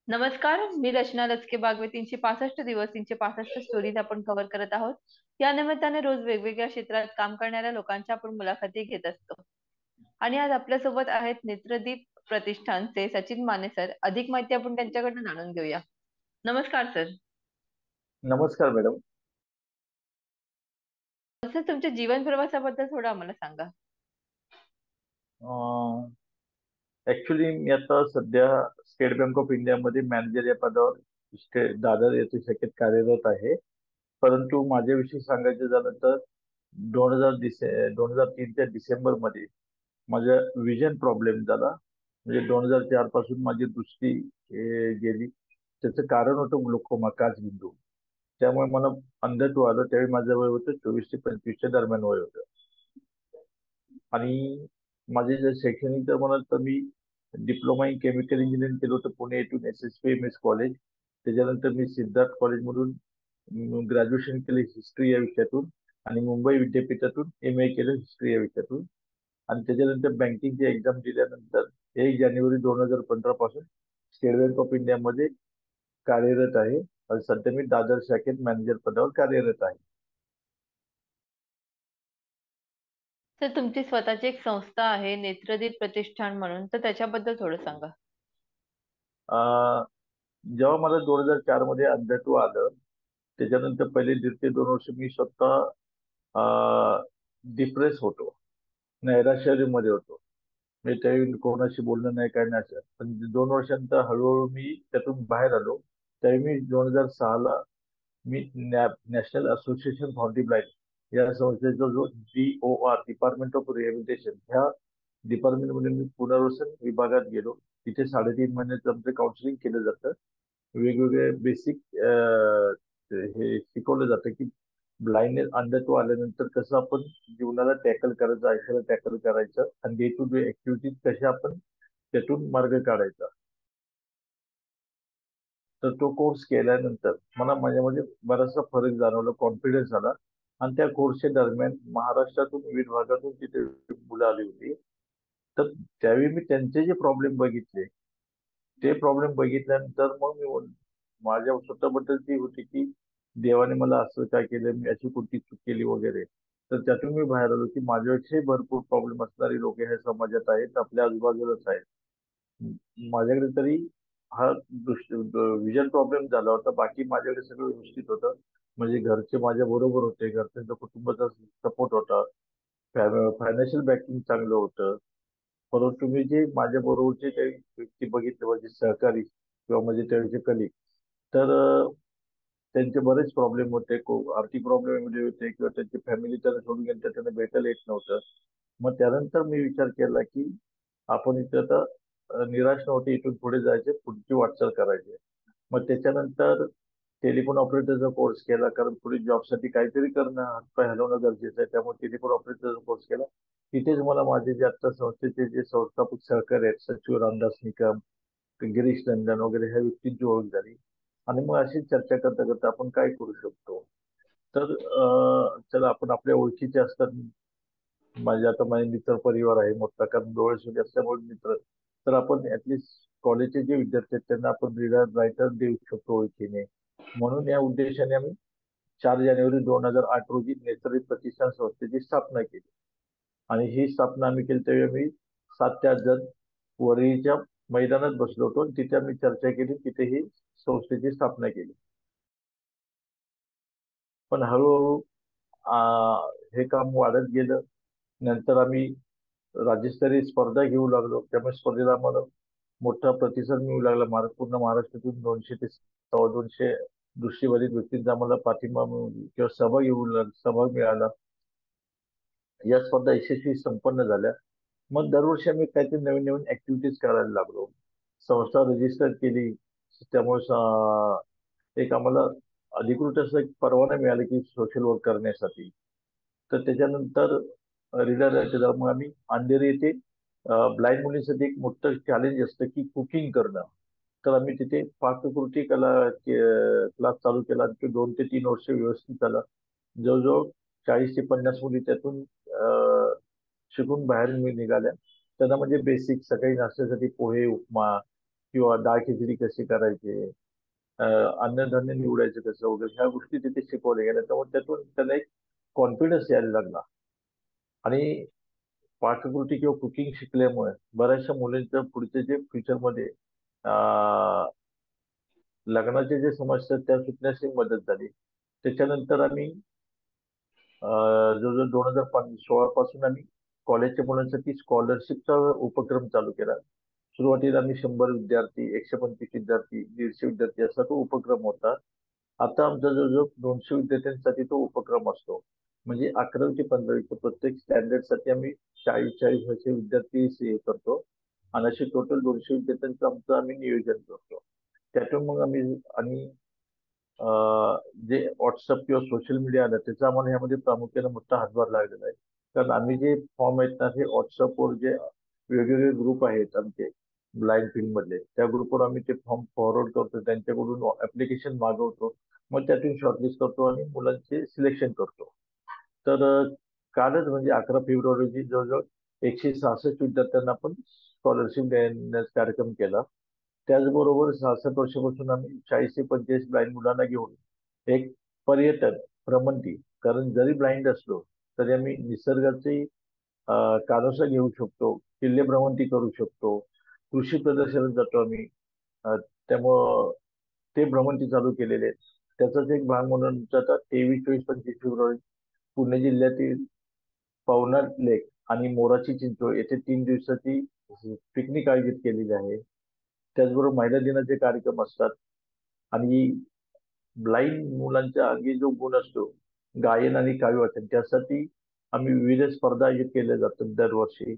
नमस्कार, मी रचना लचके बागवे. 365 दिवस 365 स्टोरीज आपण कव्हर करत आहोत. या निमित्ताने रोज वेगवेगळ्या क्षेत्रात काम करणाऱ्या लोकांच्या आपण मुलाखती घेत असतो. आणि आज आपल्यासोबत आहेत नेत्रदीप प्रतिष्ठानचे सचिन माने सर. अधिक माहिती आपण त्यांच्याकडून जाणून घेऊया. नमस्कार सर. नमस्कार मॅडम. सर, तुमच्या जीवन प्रवासाबद्दल थोडं आम्हाला सांगा. ऍक्च्युली मी आता सध्या स्टेट बँक ऑफ इंडियामध्ये मॅनेजर या पदावर दादर येथे शाखेत कार्यरत आहे. परंतु माझ्याविषयी सांगायचं झालं तर 2003च्या डिसेंबरमध्ये माझा विजन प्रॉब्लेम झाला. म्हणजे 2004 पासून माझी दृष्टी गेली. त्याचं कारण होतं ग्लुकोमा, काचबिंदू. त्यामुळे मला अंधत्व आलं. त्यावेळी माझं वय होतं 24 ते 25च्या दरम्यान वय होतं. आणि माझे जे शैक्षणिक जर म्हणाल तर मी डिप्लोमा इन केमिकल इंजिनिअरिंग केलं होतं पुणे येथून SSPMS कॉलेज. त्याच्यानंतर मी सिद्धार्थ कॉलेजमधून ग्रॅज्युएशन केले हिस्ट्री या विषयातून. आणि मुंबई विद्यापीठातून MA केलं हिस्ट्री या विषयातून. आणि त्याच्यानंतर बँकिंगची एक्झाम दिल्यानंतर 1 जानेवारी 2015 पासून स्टेट बँक ऑफ इंडियामध्ये कार्यरत आहे. आणि सध्या मी दादर शाखेत मॅनेजर पदावर कार्यरत आहे. सर, तुमची स्वतःची एक संस्था आहे नेत्रदीप प्रतिष्ठान म्हणून, तर त्याच्याबद्दल थोडं सांगा. अं, जेव्हा मला 2004 मध्ये अंधत्व आलं, त्याच्यानंतर पहिले 1.5 ते 2 वर्ष मी स्वतः डिप्रेस होतो, नैराश्यामध्ये होतो. मी त्यावेळी कोणाशी बोलणं नाही, काय नाही असं. पण 2 वर्षानंतर हळूहळू मी त्यातून बाहेर आलो. त्यावेळी मी 2006ला मी national association for the blind या संस्थेचा जो DOR डिपार्टमेंट ऑफ रिहॅबिलिटेशन ह्या डिपार्टमेंटमध्ये मी पुनर्वसन विभागात गेलो. तिथे 3.5 महिन्याचं आमचं काउन्सिलिंग केलं जातं. वेगवेगळे बेसिक हे शिकवलं जातं की ब्लाइंडनेस, अंधत्व आल्यानंतर कसं आपण जीवनाला टॅकल करायचं, आयुष्याला टॅकल करायचं आणि डे टू डे ऍक्टिव्हिटीज कशा आपण त्यातून मार्ग काढायचा. तर तो कोर्स केल्यानंतर मला माझ्यामध्ये बराचसा फरक जाणवला, कॉन्फिडन्स आला. आणि त्या कोर्सच्या दरम्यान महाराष्ट्रातून विविध भागातून तिथे मुलं आली होती. तर त्यावेळी मी त्यांचे जे प्रॉब्लेम बघितले, ते प्रॉब्लेम बघितल्यानंतर मग माझ्या स्वतःबद्दल ती होती की देवाने मला असं काय केलं, मी अशी कोणती चूक केली वगैरे. तर त्यातून मी बाहेर आलो की माझ्यापेक्षाही भरपूर प्रॉब्लेम असणारी लोक ह्या समाजात आहेत, आपल्या आजूबाजूलाच आहेत. माझ्याकडे तरी हा विजन प्रॉब्लेम झाला होता. बाकी माझ्याकडे सगळं व्यवस्थित होतं. म्हणजे घरचे माझ्या बरोबर होते, घरच्यांचा कुटुंबाचा सपोर्ट होता, फायनान्शियल बॅकिंग चांगलं होतं. परंतु मी जे माझ्या बरोबरचे काही व्यक्ती बघितले, माझे सहकारी किंवा माझे त्याचे कलिग, तर त्यांचे बरेच प्रॉब्लेम होते. आर्थिक प्रॉब्लेम होते किंवा त्यांची फॅमिली त्यांना सोडून गेली तर त्यांना भेटायला येत नव्हतं. मग त्यानंतर मी विचार केला की आपण इथे आता निराश नव्हते, इथून पुढे जायचे, पुढची वाटचाल करायची. मग त्याच्यानंतर टेलिफोन ऑपरेटरचा कोर्स केला, कारण पुढे जॉबसाठी काहीतरी करणं, हातपाय हलवणं गरजेचं आहे. त्यामुळे टेलिफोन ऑपरेटरचा कोर्स केला. तिथेच मला माझे जे आता संस्थेचे जे संस्थापक सहकारी आहेत, सचिव रामदास निकम, गिरीश नंदन वगैरे, ह्या व्यक्तींची ओळख झाली. आणि मग अशी चर्चा करता करता आपण काय करू शकतो. तर चला, आपण आपल्या ओळखीचे असतात. माझे मित्र परिवार आहे मोठा, कारण डोळ्यासोबत असल्यामुळे मित्र. तर आपण ऍटलिस्ट कॉलेजचे जे विद्यार्थी आहेत त्यांना आपण रीडर रायटर देऊ शकतो ओळखीने. म्हणून या उद्देशाने आम्ही 4 जानेवारी 2008 रोजी नेत्रदीप प्रतिष्ठान संस्थेची स्थापना केली. आणि ही स्थापना आम्ही केली त्यावेळी आम्ही 7 ते 8 जण वरळीच्या मैदानात बसलो होतो. तिथे आम्ही चर्चा केली, तिथे ही संस्थेची स्थापना केली. पण हळूहळू हे काम वाढत गेलं. नंतर आम्ही राज्यस्तरीय स्पर्धा घेऊ लागलो. त्यामुळे स्पर्धेला आम्हाला मोठा प्रतिसाद मिळू लागला. पूर्ण महाराष्ट्रातून 200 ते 250 दृष्टीबाधित व्यक्तींचा आम्हाला पाठिंबा किंवा सहभाग मिळाला. या स्पर्धा यशस्वी संपन्न झाल्या. मग दरवर्षी आम्ही काहीतरी नवीन नवीन ऍक्टिव्हिटीज करायला लागलो. संस्था रजिस्टर केली. त्यामुळे एक आम्हाला अधिकृत असं एक परवाना मिळाला की सोशल वर्क करण्यासाठी. तर त्याच्यानंतर रीडर मग आम्ही अंधेरी येथे ब्लाइंड मुलींसाठी एक मोठं चॅलेंज असतं की कुकिंग करणं. तर आम्ही तिथे पाककृती कला क्लास चालू केला आणि तो 2 ते 3 वर्ष व्यवस्थित झाला. जवळजवळ 40 ते 50 मुली त्यातून शिकून बाहेर मी निघाल्या. त्यांना म्हणजे बेसिक सकाळी नाश्त्यासाठी पोहे, उपमा किंवा डाळ खिचडी कशी करायची, अन्नधान्य निवडायचं कसं वगैरे ह्या गोष्टी तिथे शिकवल्या गेल्या. त्यामुळे त्यातून त्याला एक कॉन्फिडन्स यायला लागला. आणि पाककृती किंवा कुकिंग शिकल्यामुळे बऱ्याचशा मुलींच्या पुढचे जे फ्युचरमध्ये लग्नाचे जे समस्या त्या सुटण्यास मदत झाली. त्याच्यानंतर आम्ही जवळजवळ 2016 पासून आम्ही कॉलेजच्या मुलांसाठी स्कॉलरशिपचा उपक्रम चालू केला. सुरुवातीला आम्ही 100 विद्यार्थी, 125 विद्यार्थी, 150 विद्यार्थी असा तो उपक्रम होता. आता आमचा जवळजवळ 200 विद्यार्थ्यांसाठी तो उपक्रम असतो. म्हणजे 11वी ते 15वी प्रत्येक स्टँडर्डसाठी आम्ही 40 असे विद्यार्थी करतो आणि असे टोटल 200 विद्यार्थ्यांचं आमचं आम्ही नियोजन करतो. त्यातून मग आम्ही आणि जे व्हॉट्सअप किंवा सोशल मीडिया आलं त्याचा आम्हाला ह्यामध्ये प्रामुख्याने मोठा हातभार लागलेला आहे. कारण आम्ही जे फॉर्म आहेत ना हे व्हॉट्सअपवर जे वेगवेगळे ग्रुप आहेत आमचे ब्लाइंड फील्ड मधले त्या ग्रुपवर आम्ही ते फॉर्म फॉरवर्ड करतो, त्यांच्याकडून ऍप्लिकेशन मागवतो, मग त्यातून शॉर्टलिस्ट करतो आणि मुलांचे सिलेक्शन करतो. तर कालच म्हणजे 11 फेब्रुवारी रोजी जवळजवळ 166 विद्यार्थ्यांना आपण स्कॉलरशिप देण्याचा कार्यक्रम केला. त्याचबरोबर 66 वर्षापासून आम्ही 40 ते 45 ब्लाइंड मुलांना घेऊन एक पर्यटन भ्रमंती, कारण जरी ब्लाइंड असलो तरी आम्ही निसर्गाचे कानोसा घेऊ शकतो, किल्ले भ्रमंती करू शकतो, कृषी प्रदर्शनात जातो आम्ही. त्यामुळं ते भ्रमंती चालू केलेले आहेत. त्याचाच एक भाग म्हणून आता 23, 24, 25 फेब्रुवारी पुणे जिल्ह्यातील पवनार लेक आणि मोराची चिंचोळ येथे 3 दिवसाची पिकनिक आयोजित केलेली आहे. त्याचबरोबर महिला दिनाचे कार्यक्रम असतात आणि ब्लाइंड मुलांच्या अंगी जो गुण असतो गायन आणि काव्य वाचन त्यासाठी आम्ही विविध स्पर्धा आयोजित केल्या जातात दरवर्षी.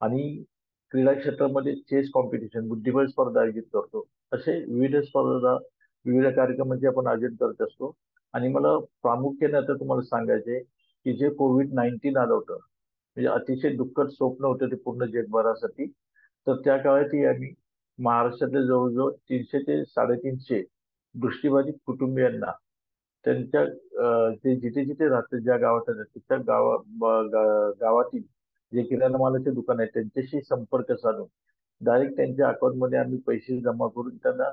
आणि क्रीडा क्षेत्रामध्ये चेस कॉम्पिटिशन, बुद्धिबळ स्पर्धा आयोजित करतो. असे विविध स्पर्धा, विविध कार्यक्रमांचे आपण आयोजन करत असतो. आणि मला प्रामुख्याने आता तुम्हाला सांगायचे की जे COVID-19 आलं होतं म्हणजे अतिशय दुःखद स्वप्न होतं ते पूर्ण जगभरासाठी. तर त्या काळातही आम्ही महाराष्ट्रातल्या जवळजवळ 300 ते 350 दृष्टीबाधित कुटुंबियांना त्यांच्या ते जिथे जिथे राहतात ज्या गावात राहतात त्या गावातील जे किराणा मालाचे दुकान आहे त्यांच्याशी संपर्क साधून डायरेक्ट त्यांच्या अकाउंटमध्ये आम्ही पैसे जमा करून त्यांना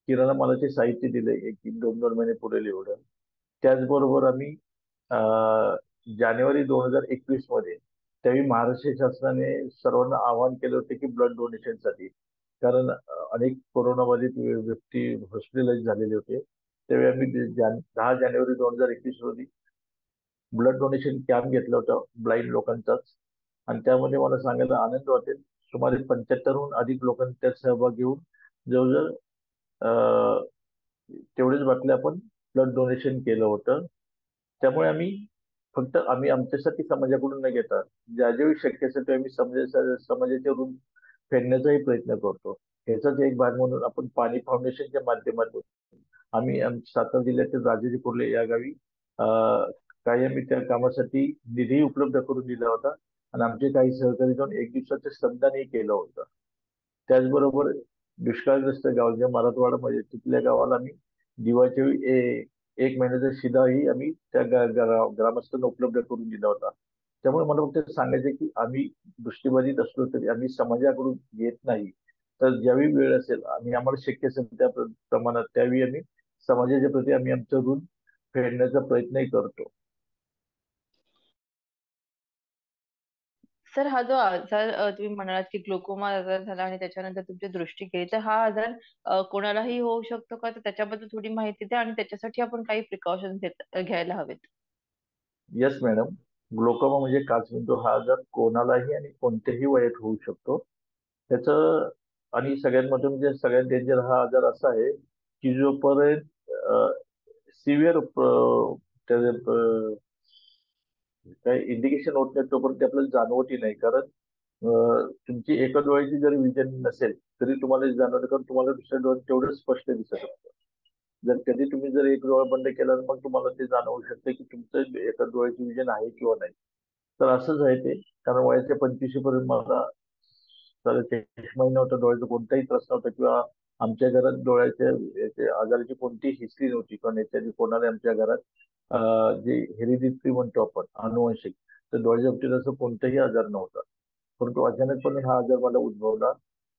किराणा मालाचे साहित्य दिले, 1-2 महिने पुरेल एवढं. त्याचबरोबर आम्ही जानेवारी 2021 मध्ये त्यावेळी महाराष्ट्र शासनाने सर्वांना आवाहन केलं होतं की ब्लड डोनेशनसाठी, कारण अनेक कोरोनाबाधित व्यक्ती हॉस्पिटलाइज झालेले होते. त्यावेळी आम्ही 10 जानेवारी 2021 रोजी ब्लड डोनेशन कॅम्प घेतला होता ब्लाइंड लोकांचाच. आणि त्यामध्ये मला सांगायला आनंद वाटेल सुमारे 75हून अधिक लोकांनी त्यात सहभाग घेऊन जवळजवळ तेवढेच बाटले आपण ब्लड डोनेशन केलं होतं. त्यामुळे आम्ही फक्त आम्ही आमच्यासाठी समाजाकडून न घेता ज्या ज्यावेळी शक्य असेल ते आम्ही समाजाचे ऋण फेडण्याचाही प्रयत्न करतो. ह्याचाच एक भाग म्हणून आपण पाणी फाउंडेशनच्या माध्यमातून आम्ही सातारा जिल्ह्यातील राजाजी कुर्ले या गावी काही आम्ही त्या कामासाठी निधी उपलब्ध करून दिला होता आणि आमचे काही सहकारी जाऊन 1 दिवसाचं श्रमदानही केलं होतं. त्याचबरोबर दुष्काळग्रस्त गाव जे मराठवाड्यामध्ये तिथल्या गावाला आम्ही दिवाळीच्या वेळी 1 महिन्याचा शिदाही आम्ही त्या ग्रामस्थांना उपलब्ध करून दिला होता. त्यामुळे मला फक्त सांगायचं की आम्ही दृष्टीबाधित असलो तरी आम्ही समाजाकडून येत नाही. तर ज्यावेळी वेळ असेल आणि आम्हाला शक्य असेल त्या प्रमाणात त्यावेळी आम्ही समाजाच्या प्रती आम्ही आमचं ऋण फेडण्याचा प्रयत्नही करतो. सर, हा जो आजार तुम्ही म्हणालात की ग्लुकोमा आजार झाला आणि त्याच्यानंतर तुमची दृष्टी गेली, तर हा आजार कोणालाही होऊ शकतो का? तर त्याच्याबद्दल थोडी माहिती द्या आणि त्याच्यासाठी आपण काही प्रिकॉशन्स घ्यायला हवेत. येस मॅडम, ग्लोकोमा म्हणजे काचबिंदू हा आजार कोणालाही आणि कोणत्याही वयात होऊ शकतो. त्याचं आणि सगळ्यात मोठं म्हणजे सगळ्यात डेंजर हा आजार असा आहे की जोपर्यंत सिव्हिअर काही इंडिकेशन होत नाही तोपर्यंत ते आपल्याला जाणवतही नाही. कारण तुमची एका डोळ्याची जरी विजन नसेल तरी तुम्हाला जाणवतं, कारण तुम्हाला दुसऱ्या डोळ्यात तेवढं स्पष्ट दिसत असतं. जर कधी तुम्ही जर एक डोळा बंद केला तर मग तुम्हाला ते जाणवू शकतं की तुमचं एका डोळ्याची विजन आहे किंवा नाही. तर असंच आहे ते. कारण वयाच्या 25 पर्यंत मला तर चष्माही नव्हता, डोळ्याचा कोणताही त्रास नव्हता किंवा आमच्या घरात डोळ्याच्या आजाराची कोणतीही हिस्ट्री नव्हती. कारण याच्याआधी कोणाला आमच्या घरात जे हेरिडिटरी म्हणतो आपण अनुवंशिक, तर डोळ्याच्या बाबतीत असं कोणताही आजार नव्हता. परंतु अचानकपणे हा आजार मला उद्भवला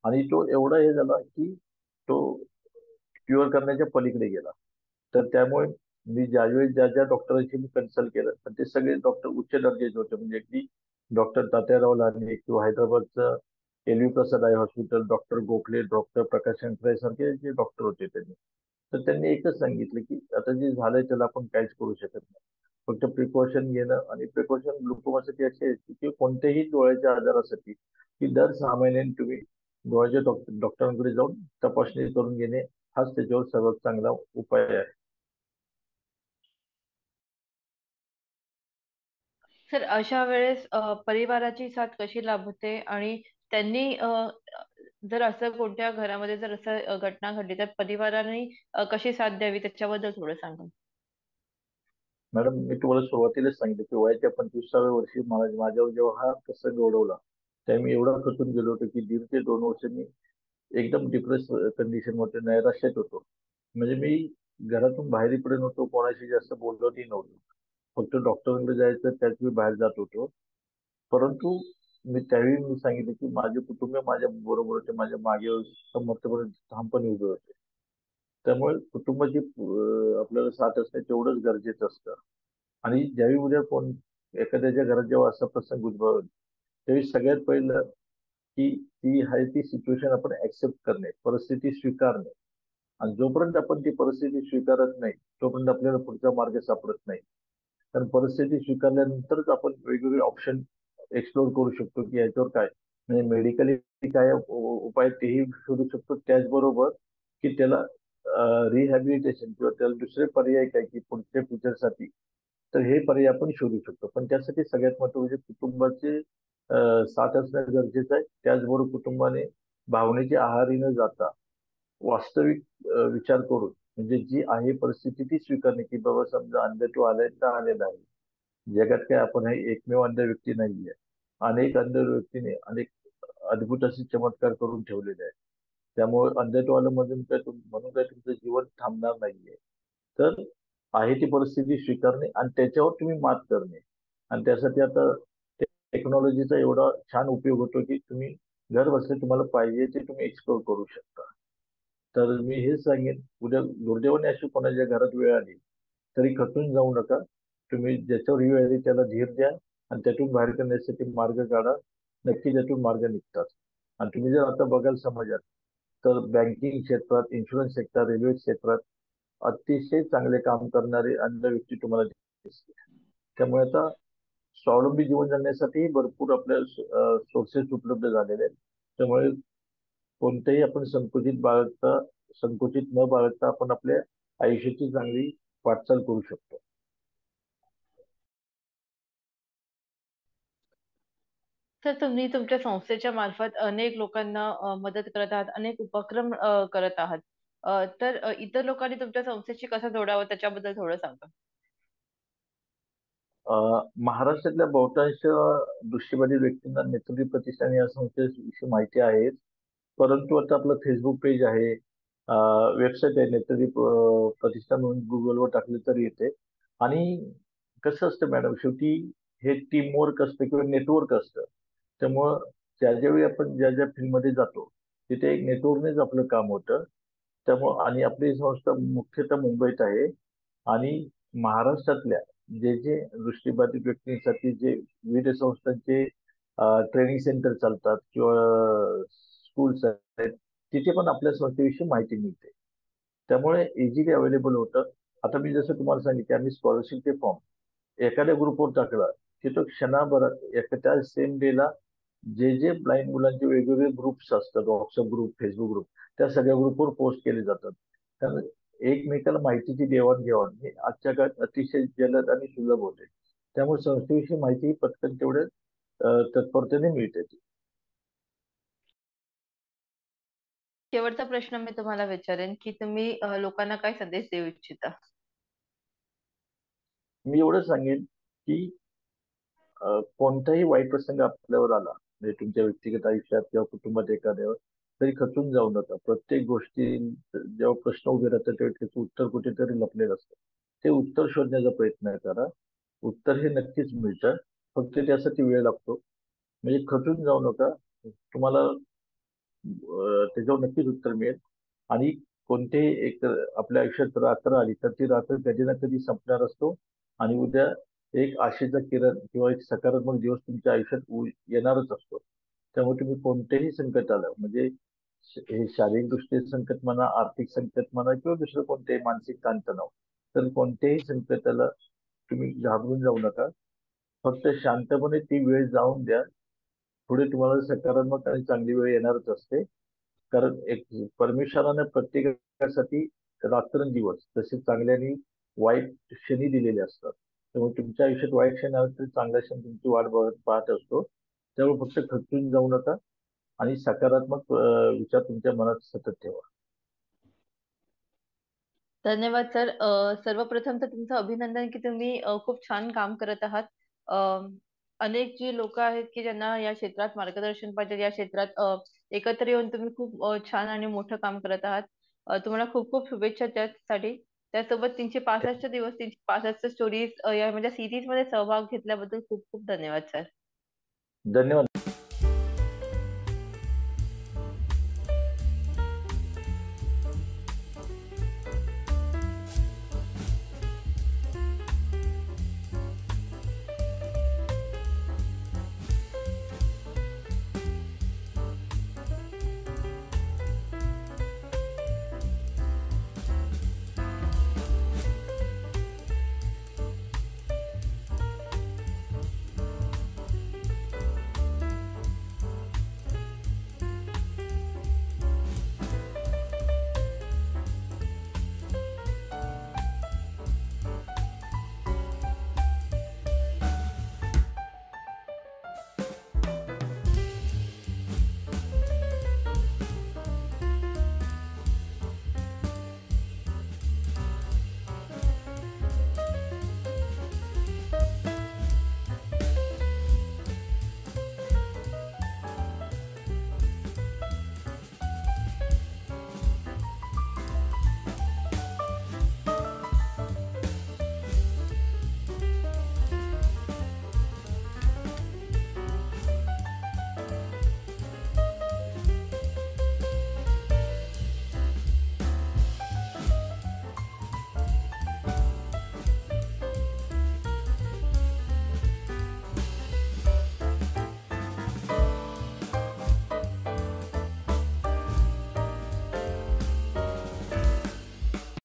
आणि तो एवढा हे झाला की तो क्युअर करण्याच्या पलीकडे गेला. तर त्यामुळे मी ज्यावेळी ज्या ज्या डॉक्टरांशी मी कन्सल्ट केलं पण ते सगळे डॉक्टर उच्च दर्जाचे होते. म्हणजे अगदी डॉक्टर तात्याराव लांडे किंवा हैदराबादचं LV Prasad eye hospital, doctor Gokhale, doctor Prakash Shankaray सारखे जे डॉक्टर होते त्यांनी. तर त्यांनी एकच सांगितलं की आता जे झालंय त्याला आपण काहीच करू शकत नाही. फक्त प्रिकॉशन घेणं आणि प्रिकॉशन ग्लुकोमासाठी असे आहेत की कोणत्याही डोळ्याच्या आजारासाठी की दर 6 महिन्यांनी तुम्ही डोळ्याच्या डॉक्टरांकडे जाऊन तपासणी करून घेणे हाच त्याच्यावर सर्वात चांगला उपाय आहे. सर, अशा वेळेस परिवाराची साथ कशी लाभते आणि त्यांनी जर असं कोणत्या घरामध्ये जर असं घटना घडली तर परिवाराने कशी साथ द्यावी त्याच्याबद्दल थोडं सांगा. मॅडम, मी तुम्हाला सुरुवातीलाच सांगितलं की वयाच्या 25व्या वर्षी मला माझ्यावर जेव्हा हा प्रसंग ओढवला तेव्हा मी एवढा खचून गेलो होतो की 1.5 ते 2 वर्ष मी एकदम डिप्रेस कंडिशन मध्ये नैराश्यात होतो. म्हणजे मी घरातून बाहेर पडत नव्हतो, कोणाशी जास्त बोलतही नव्हतो. फक्त डॉक्टरांकडे जायचं त्यात मी बाहेर जात होतो. परंतु मी त्यावेळी मी सांगितलं की माझे कुटुंब माझ्या बरोबर होते, माझ्या मागे मरतेपर्यंत ठामपणे उभे होते. त्यामुळे कुटुंबाची आपल्याला साथ असणे तेवढंच गरजेचं असतं. आणि ज्यावेळी उद्या कोण एखाद्याच्या घरात जेव्हा असा प्रसंग उद्भवेल त्यावेळी सगळ्यात पहिलं की ती आहे ती सिच्युएशन आपण ऍक्सेप्ट करणे, परिस्थिती स्वीकारणे. आणि जोपर्यंत आपण ती परिस्थिती स्वीकारत नाही तोपर्यंत आपल्याला पुढचा मार्ग सापडत नाही. कारण परिस्थिती स्वीकारल्यानंतरच आपण वेगवेगळे ऑप्शन एक्सप्लोर करू शकतो की याच्यावर काय म्हणजे मेडिकली काय उपाय तेही शोधू शकतो. त्याचबरोबर की त्याला रिहॅबिलिटेशन किंवा त्याला दुसरे पर्याय काय की पुढच्या फ्युचरसाठी तर हे पर्याय आपण शोधू शकतो. पण त्यासाठी सगळ्यात महत्त्वाचं म्हणजे कुटुंबाचे साथ असणं गरजेचं आहे. त्याचबरोबर कुटुंबाने भावनेचे आहारी न जाता वास्तविक विचार करून म्हणजे जी आहे परिस्थिती ती स्वीकारणे की बाबा समजा अंधत्व आलंय तर आलेलं आहे. जगात काय आपण हे एकमेव अंध व्यक्ती नाहीये. अनेक अंध व्यक्तीने अनेक अद्भुत असे चमत्कार करून ठेवलेले आहेत. त्यामुळे अंधत्व आलं म्हणून काय तुमचं जीवन थांबणार नाहीये. तर आहे ती परिस्थिती स्वीकारणे आणि त्याच्यावर तुम्ही मात करणे. आणि त्यासाठी आता टेक्नॉलॉजीचा एवढा छान उपयोग होतो की तुम्ही घर बसल्या तुम्हाला पाहिजे ते तुम्ही एक्सप्लोर करू शकता. तर मी हेच सांगेन उद्या दुर्दैवाने अशी कोणाच्या घरात वेळ आली तरी खचून जाऊ नका. तुम्ही ज्याच्यावर ही वेळ आली त्याला धीर द्या आणि त्यातून बाहेर करण्यासाठी मार्ग काढा. नक्की त्यातून मार्ग निघतात. आणि तुम्ही जर आता बघाल समाजात तर बँकिंग क्षेत्रात, इन्शुरन्स सेक्टर, रेल्वे क्षेत्रात अतिशय चांगले काम करणारे अंध व्यक्ती तुम्हाला दिसतील. त्यामुळे आता स्वावलंबी जीवन जगण्यासाठी भरपूर आपल्या सोर्सेस उपलब्ध झालेले आहेत. त्यामुळे कोणतेही आपण संकुचित न बाळगता आपण आपल्या आयुष्याची चांगली वाटचाल करू शकतो. सर, तुम्ही तुमच्या संस्थेच्या मार्फत अनेक लोकांना मदत करत आहात, अनेक उपक्रम करत आहात. तर इतर लोकांनी तुमच्या संस्थेशी कसं जोडावं त्याच्याबद्दल थोडं सांगा. महाराष्ट्रातल्या बहुतांश दृष्टिबाधित व्यक्तींना नेत्रदी प्रतिष्ठान या संस्थेविषयी माहिती आहे. परंतु आता आपलं फेसबुक पेज आहे, वेबसाईट आहे नेत्रदी प्रतिष्ठान म्हणून गुगलवर टाकले तरी येते. आणि कसं असतं मॅडम, शेवटी हे टीम वर्क असतं किंवा नेटवर्क असतं. त्यामुळं ज्या ज्यावेळी आपण ज्या ज्या फील्डमध्ये जातो तिथे एक नेटवर्कनेच आपलं काम होतं. त्यामुळं आणि आपली संस्था मुख्यतः मुंबईत आहे. आणि महाराष्ट्रातल्या जे जे दृष्टीबाधित व्यक्तींसाठी जे विविध संस्थांचे ट्रेनिंग सेंटर चालतात किंवा स्कूल्स आहेत तिथे पण आपल्या संस्थेविषयी माहिती मिळते. त्यामुळे इझिली अवेलेबल होतं. आता मी जसं तुम्हाला सांगितलं आम्ही स्कॉलरशिपचे फॉर्म एखाद्या ग्रुपवर टाकला की तो क्षणाभरात त्या सेम डेला जे जे ब्लाइंड मुलांचे वेगवेगळे ग्रुप्स असतात, व्हॉट्सअप ग्रुप, फेसबुक ग्रुप, त्या सगळ्या ग्रुपवर पोस्ट केले जातात. त्यामुळे एकमेकाला माहितीची देवाणघेवाण ही आजच्या काळात अतिशय जलद आणि सुलभ होते. त्यामुळे संस्थेविषयी माहिती ही पटकन तेवढ्या तत्परतेने मिळते. शेवटचा प्रश्न मी तुम्हाला विचारेन की तुम्ही लोकांना काय संदेश देऊ इच्छिता. मी एवढं सांगेन की कोणताही वाईट प्रसंग आपल्यावर आला म्हणजे तुमच्या व्यक्तिगत आयुष्यात किंवा कुटुंबात एखाद्यावर तरी खचून जाऊ नका. प्रत्येक गोष्टी जेव्हा प्रश्न उभे राहतात तेव्हा त्याचं उत्तर कुठेतरी लपलेलं असतं. ते उत्तर शोधण्याचा प्रयत्न करा. उत्तर हे नक्कीच मिळतं. फक्त त्यासाठी वेळ लागतो. म्हणजे खचून जाऊ नका. तुम्हाला त्याच्यावर नक्कीच उत्तर मिळेल. आणि कोणतेही एक आपल्या आयुष्यात रात्र आली तर ती रात्र कधी ना कधी संपणार असतो आणि उद्या एक आशेचा किरण किंवा एक सकारात्मक दिवस तुमच्या आयुष्यात येणारच असतो. त्यामुळे तुम्ही कोणतेही संकट आलं म्हणजे हे शारीरिक दृष्टी संकट म्हणा, आर्थिक संकट म्हणा किंवा दुसरं कोणतेही मानसिक ताणतणाव, तर कोणत्याही संकटाला तुम्ही घाबरून जाऊ नका. फक्त शांतपणे ती वेळ जाऊन द्या. पुढे तुम्हाला सकारात्मक आणि चांगली वेळ येणारच असते. कारण एक परमेश्वराने प्रत्येकासाठी रात्रंदिवस तसे चांगले आणि वाईट क्षणी दिलेले असतात. त्यामुळे तुमच्या आयुष्यात वाईट क्षण आला तरी चांगला क्षण तुमची वाट पाहत असतो. त्यामुळे फक्त खचून जाऊ नका आणि सकारात्मक विचार तुमच्या मनात सतत ठेवा. धन्यवाद सर. सर्वप्रथम तर तुमचं अभिनंदन की तुम्ही खूप छान काम करत आहात. अ, अनेक जी लोक आहेत की ज्यांना या क्षेत्रात मार्गदर्शन पाहिजे, या क्षेत्रात एकत्र येऊन तुम्ही खूप छान आणि मोठं काम करत आहात. तुम्हाला खूप खूप शुभेच्छा त्यासाठी. त्यासोबत 365 दिवस 365 स्टोरीज या म्हणजे सिरीज मध्ये सहभाग घेतल्याबद्दल खूप खूप धन्यवाद सर. धन्यवाद.